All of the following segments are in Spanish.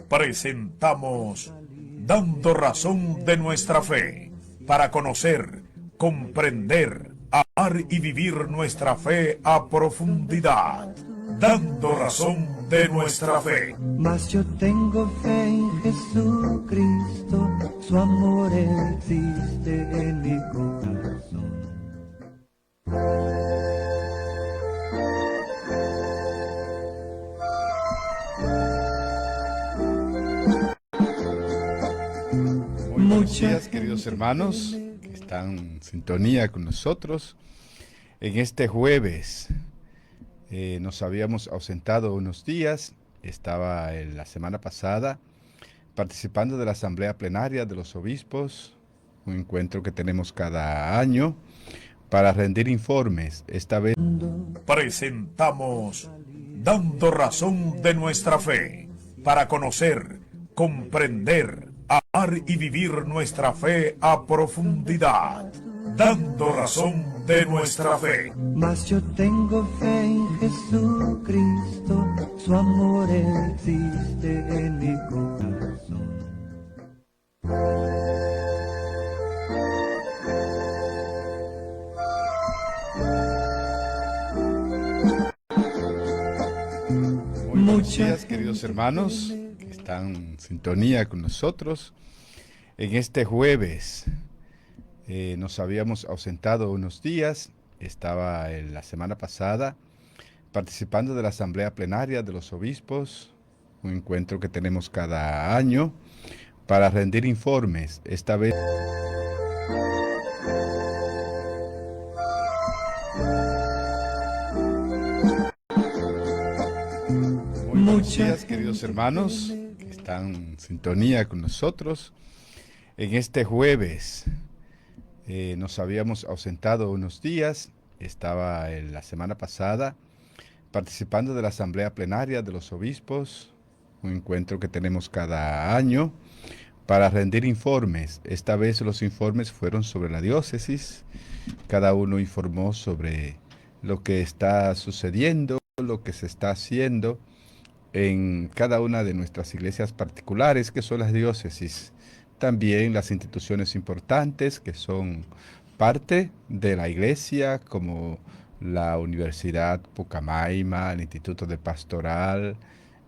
Presentamos Dando Razón de Nuestra Fe, para conocer, comprender, amar y vivir nuestra fe a profundidad. Dando Razón de Nuestra Fe. Mas yo tengo fe en Jesucristo, su amor existe en mi corazón. Buenos días, queridos hermanos que están en sintonía con nosotros. En este jueves nos habíamos ausentado unos días. Estaba la semana pasada participando de la Asamblea Plenaria de los Obispos, un encuentro que tenemos cada año para rendir informes. Esta vez presentamos Dando Razón de Nuestra Fe, para conocer, comprender, amar y vivir nuestra fe a profundidad. Dando Razón de Nuestra Fe. Mas yo tengo fe en Jesucristo, su amor existe en mi corazón. Buenos días, queridos hermanos que están en sintonía con nosotros. En este jueves nos habíamos ausentado unos días. Estaba la semana pasada participando de la Asamblea Plenaria de los Obispos, un encuentro que tenemos cada año para rendir informes. Esta vez buenos días, queridos hermanos que están en sintonía con nosotros. En este jueves nos habíamos ausentado unos días. Estaba la semana pasada participando de la Asamblea Plenaria de los Obispos, un encuentro que tenemos cada año para rendir informes. Esta vez los informes fueron sobre la diócesis. Cada uno informó sobre lo que está sucediendo, lo que se está haciendo en cada una de nuestras iglesias particulares, que son las diócesis. También las instituciones importantes que son parte de la iglesia, como la Universidad Pucamaima, el Instituto de Pastoral,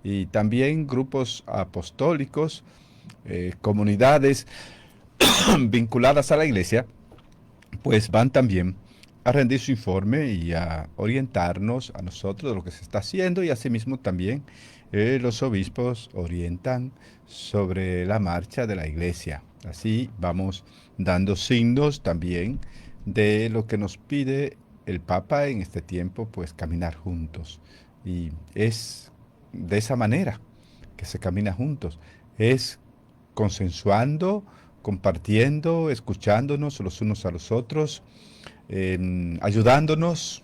y también grupos apostólicos, comunidades vinculadas a la iglesia, pues van también a rendir su informe y a orientarnos a nosotros de lo que se está haciendo, y asimismo también los obispos orientan sobre la marcha de la iglesia. Así vamos dando signos también de lo que nos pide el Papa en este tiempo, pues caminar juntos. Y es de esa manera que se camina juntos, es consensuando, compartiendo, escuchándonos los unos a los otros, ayudándonos.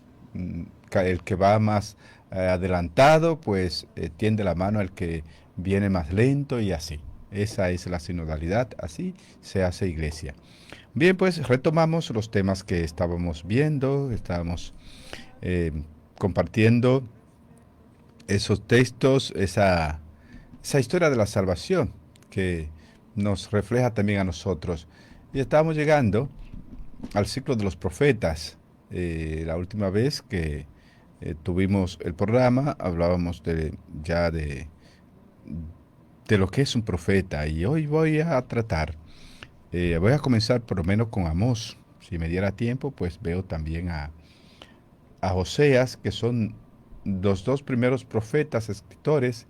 El que va más adelantado, pues tiende la mano al que viene más lento, y así. Esa es la sinodalidad, así se hace iglesia. Bien, pues retomamos los temas que estábamos viendo, estábamos compartiendo esos textos, esa historia de la salvación que nos refleja también a nosotros. Y estábamos llegando al ciclo de los profetas. La última vez que tuvimos el programa hablábamos ya de lo que es un profeta, y hoy voy a tratar, voy a comenzar por lo menos con Amós. Si me diera tiempo, pues veo también a Oseas, que son los dos primeros profetas, escritores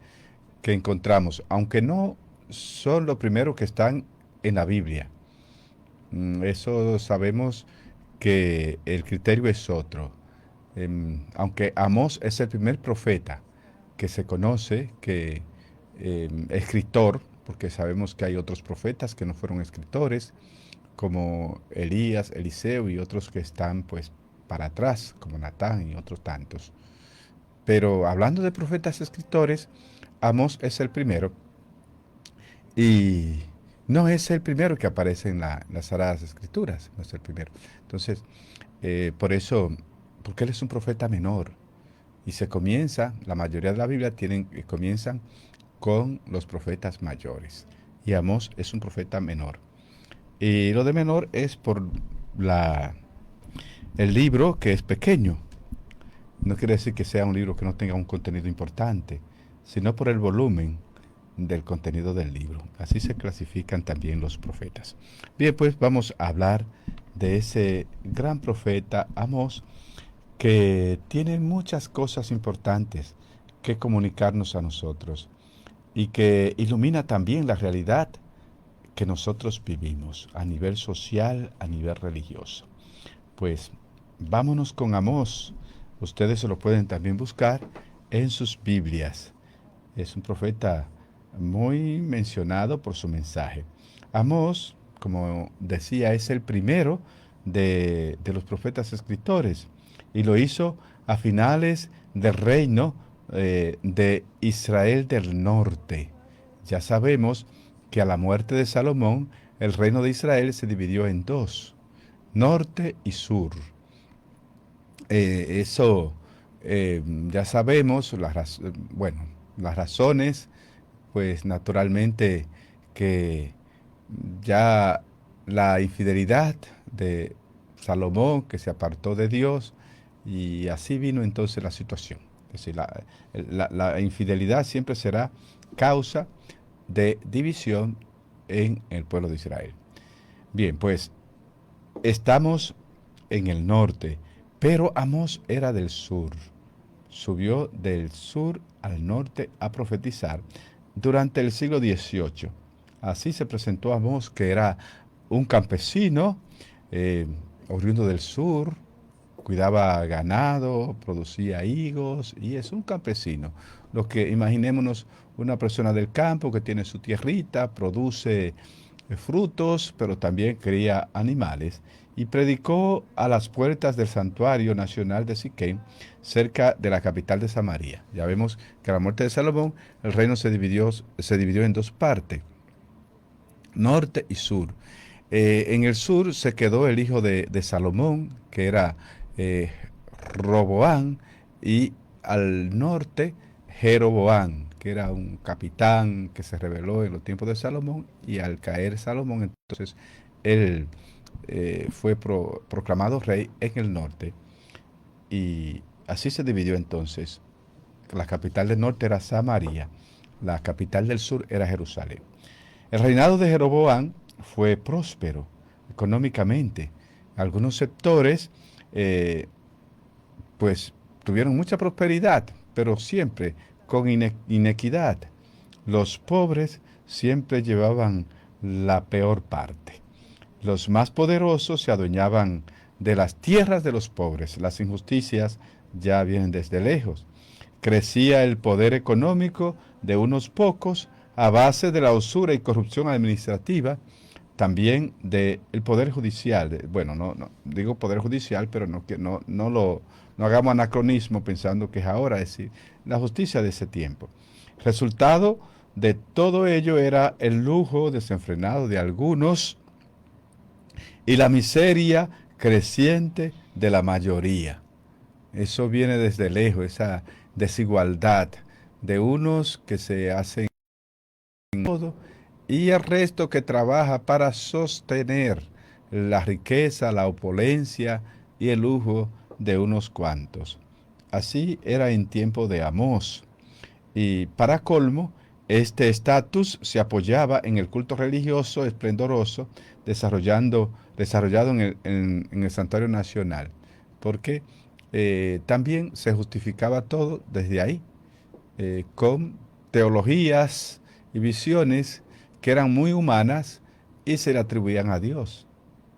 que encontramos, aunque no son los primeros que están en la Biblia. Eso sabemos que el criterio es otro. Aunque Amós es el primer profeta que se conoce, que escritor, porque sabemos que hay otros profetas que no fueron escritores, como Elías, Eliseo y otros que están pues para atrás, como Natán y otros tantos. Pero hablando de profetas escritores, Amós es el primero, y no es el primero que aparece en las Sagradas Escrituras, no es el primero. Entonces, por eso, porque él es un profeta menor, y se comienza, la mayoría de la Biblia comienzan con los profetas mayores. Y Amós es un profeta menor. Y lo de menor es por el libro que es pequeño. No quiere decir que sea un libro que no tenga un contenido importante, sino por el volumen del contenido del libro. Así se clasifican también los profetas. Bien, pues vamos a hablar de ese gran profeta Amós, que tiene muchas cosas importantes que comunicarnos a nosotros y que ilumina también la realidad que nosotros vivimos a nivel social, a nivel religioso. Pues vámonos con Amós. Ustedes se lo pueden también buscar en sus Biblias. Es un profeta muy mencionado por su mensaje. Amós, como decía, es el primero de los profetas escritores y lo hizo a finales del reino de Israel del norte. Ya sabemos que a la muerte de Salomón, el reino de Israel se dividió en dos, norte y sur. Eso ya sabemos, las razones, pues naturalmente que ya la infidelidad de Salomón, que se apartó de Dios, y así vino entonces la situación. Es decir, la infidelidad siempre será causa de división en el pueblo de Israel. Bien, pues estamos en el norte, pero Amós era del sur. Subió del sur al norte a profetizar durante el siglo XVIII. Así se presentó Amós, que era un campesino oriundo del sur, cuidaba ganado, producía higos, y es un campesino. Lo que imaginémonos una persona del campo que tiene su tierrita, produce frutos, pero también cría animales, y predicó a las puertas del santuario nacional de Siquem, cerca de la capital de Samaria. Ya vemos que a la muerte de Salomón, el reino se dividió en dos partes, norte y sur. En el sur se quedó el hijo de Salomón, que era Roboán, y al norte Jeroboán, que era un capitán que se rebeló en los tiempos de Salomón, y al caer Salomón, entonces él fue proclamado rey en el norte, y así se dividió entonces. La capital del norte era Samaria, la capital del sur era Jerusalén. El reinado de Jeroboán fue próspero económicamente. Algunos sectores pues tuvieron mucha prosperidad, pero siempre con inequidad. Los pobres siempre llevaban la peor parte. Los más poderosos se adueñaban de las tierras de los pobres. Las injusticias ya vienen desde lejos. Crecía el poder económico de unos pocos a base de la usura y corrupción administrativa, también del poder judicial. Bueno, no digo poder judicial, pero no hagamos anacronismo pensando que es ahora, es decir, la justicia de ese tiempo. Resultado de todo ello era el lujo desenfrenado de algunos y la miseria creciente de la mayoría. Eso viene desde lejos, esa desigualdad de unos que se hacen todo y el resto que trabaja para sostener la riqueza, la opulencia y el lujo de unos cuantos. Así era en tiempo de Amós. Y para colmo, este estatus se apoyaba en el culto religioso esplendoroso desarrollado en el Santuario Nacional, porque también se justificaba todo desde ahí, con teologías y visiones que eran muy humanas y se le atribuían a Dios.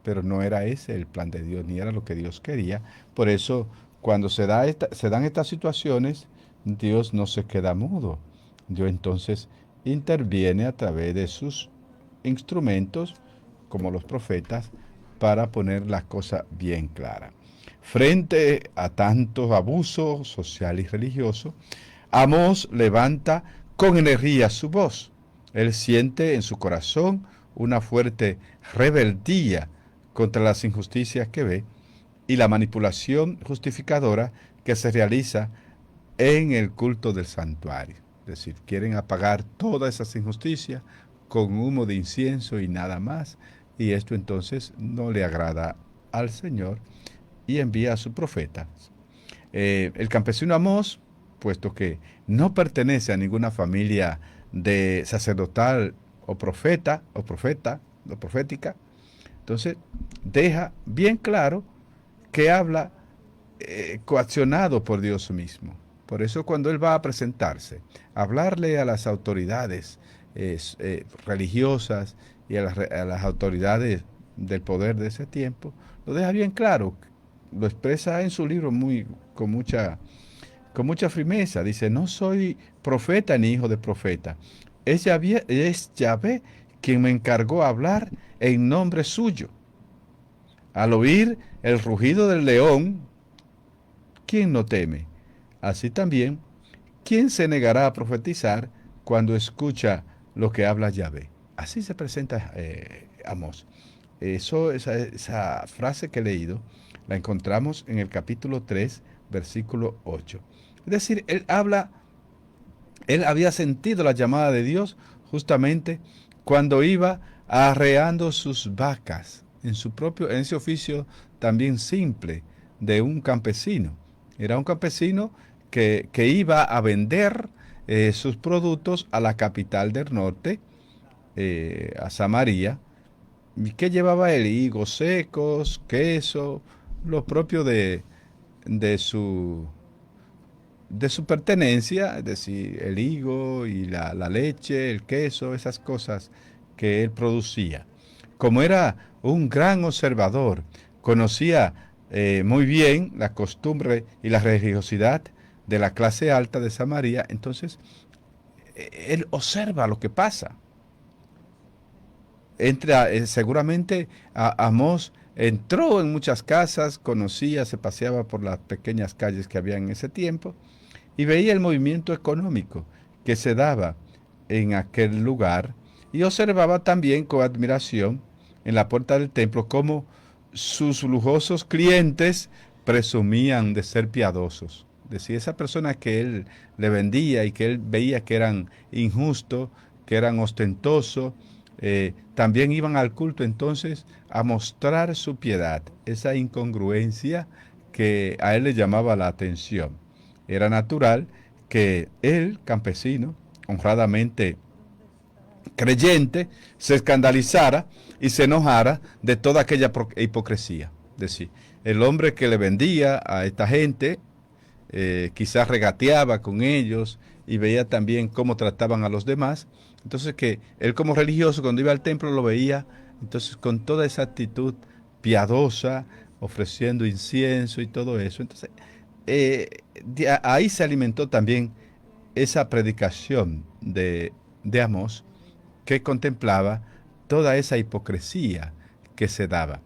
Pero no era ese el plan de Dios, ni era lo que Dios quería. Por eso, cuando se dan estas situaciones, Dios no se queda mudo. Dios entonces interviene a través de sus instrumentos, como los profetas, para poner las cosas bien claras. Frente a tantos abusos social y religioso, Amós levanta con energía su voz. Él siente en su corazón una fuerte rebeldía contra las injusticias que ve y la manipulación justificadora que se realiza en el culto del santuario. decir, quieren apagar todas esas injusticias con humo de incienso y nada más. Y esto entonces no le agrada al Señor y envía a su profeta. El campesino Amós, puesto que no pertenece a ninguna familia de sacerdotal o profética, entonces deja bien claro que habla coaccionado por Dios mismo. Por eso cuando él va a presentarse, a hablarle a las autoridades religiosas y a las autoridades del poder de ese tiempo, lo deja bien claro, lo expresa en su libro con mucha firmeza. Dice, no soy profeta ni hijo de profeta. Es Yahvé quien me encargó hablar en nombre suyo. Al oír el rugido del león, ¿quién no teme? Así también, ¿quién se negará a profetizar cuando escucha lo que habla Yahvé? Así se presenta Amós. Esa frase que he leído la encontramos en el capítulo 3, versículo 8. Es decir, él había sentido la llamada de Dios justamente cuando iba arreando sus vacas en ese oficio también simple de un campesino. Era un campesino que iba a vender sus productos a la capital del norte, a Samaria. ¿Y qué llevaba él? Higos secos, queso, lo propio de su pertenencia, es decir, el higo y la leche, el queso, esas cosas que él producía. Como era un gran observador, conocía muy bien la costumbre y la religiosidad de la clase alta de Samaria, entonces él observa lo que pasa. Seguramente Amós entró en muchas casas, conocía, se paseaba por las pequeñas calles que había en ese tiempo y veía el movimiento económico que se daba en aquel lugar y observaba también con admiración en la puerta del templo cómo sus lujosos clientes presumían de ser piadosos. Es decir, esa persona que él le vendía y que él veía que eran injustos, que eran ostentosos, también iban al culto entonces a mostrar su piedad, esa incongruencia que a él le llamaba la atención. Era natural que él, campesino, honradamente creyente, se escandalizara y se enojara de toda aquella hipocresía. Es decir, el hombre que le vendía a esta gente, quizás regateaba con ellos y veía también cómo trataban a los demás. Entonces que él como religioso cuando iba al templo lo veía, entonces con toda esa actitud piadosa, ofreciendo incienso y todo eso. Entonces ahí se alimentó también esa predicación de Amós, que contemplaba toda esa hipocresía que se daba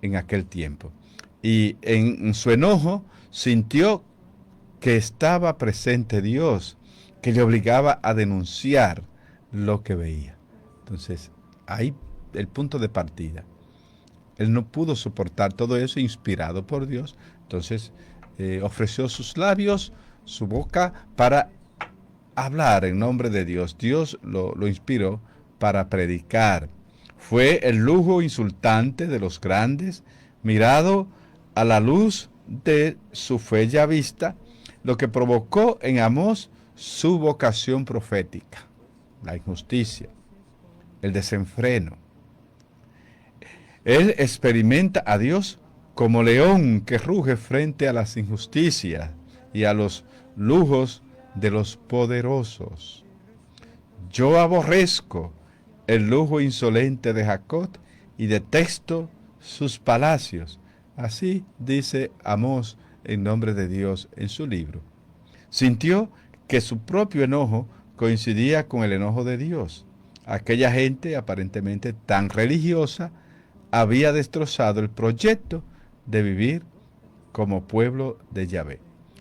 en aquel tiempo. Y en su enojo sintió que estaba presente Dios, que le obligaba a denunciar lo que veía. Entonces, ahí el punto de partida. Él no pudo soportar todo eso inspirado por Dios. Entonces, ofreció sus labios, su boca, para hablar en nombre de Dios. Dios lo inspiró para predicar. Fue el lujo insultante de los grandes, mirado a la luz de su fe ya vista, lo que provocó en Amós su vocación profética. La injusticia, el desenfreno. Él experimenta a Dios como león que ruge frente a las injusticias y a los lujos de los poderosos. Yo aborrezco el lujo insolente de Jacob y detesto sus palacios. Así dice Amós en nombre de Dios en su libro. Sintió que su propio enojo coincidía con el enojo de Dios. Aquella gente aparentemente tan religiosa había destrozado el proyecto de vivir como pueblo de Yahvé.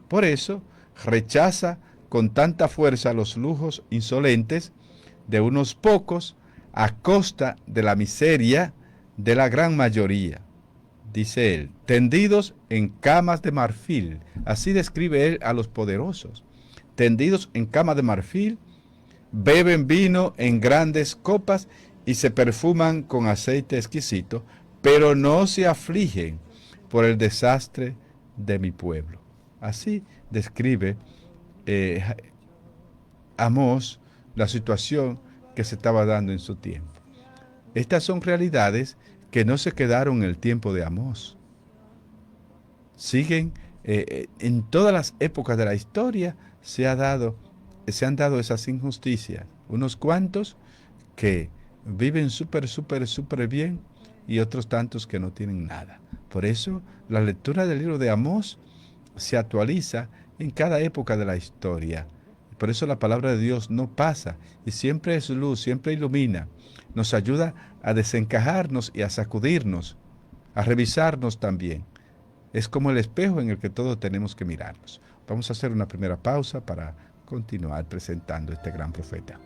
Por eso rechaza con tanta fuerza los lujos insolentes de unos pocos a costa de la miseria de la gran mayoría. Dice él, tendidos en camas de marfil. Así describe él a los poderosos. Tendidos en cama de marfil beben vino en grandes copas y se perfuman con aceite exquisito, pero no se afligen por el desastre de mi pueblo. Así describe Amós la situación que se estaba dando en su tiempo. Estas son realidades que no se quedaron en el tiempo de Amós. Siguen en todas las épocas de la historia se han dado esas injusticias. Unos cuantos que viven súper bien y otros tantos que no tienen nada. Por eso la lectura del libro de Amós se actualiza en cada época de la historia. Por eso la palabra de Dios no pasa y siempre es luz, siempre ilumina. Nos ayuda a desencajarnos y a sacudirnos, a revisarnos también. Es como el espejo en el que todos tenemos que mirarnos. Vamos a hacer una primera pausa para continuar presentando este gran profeta.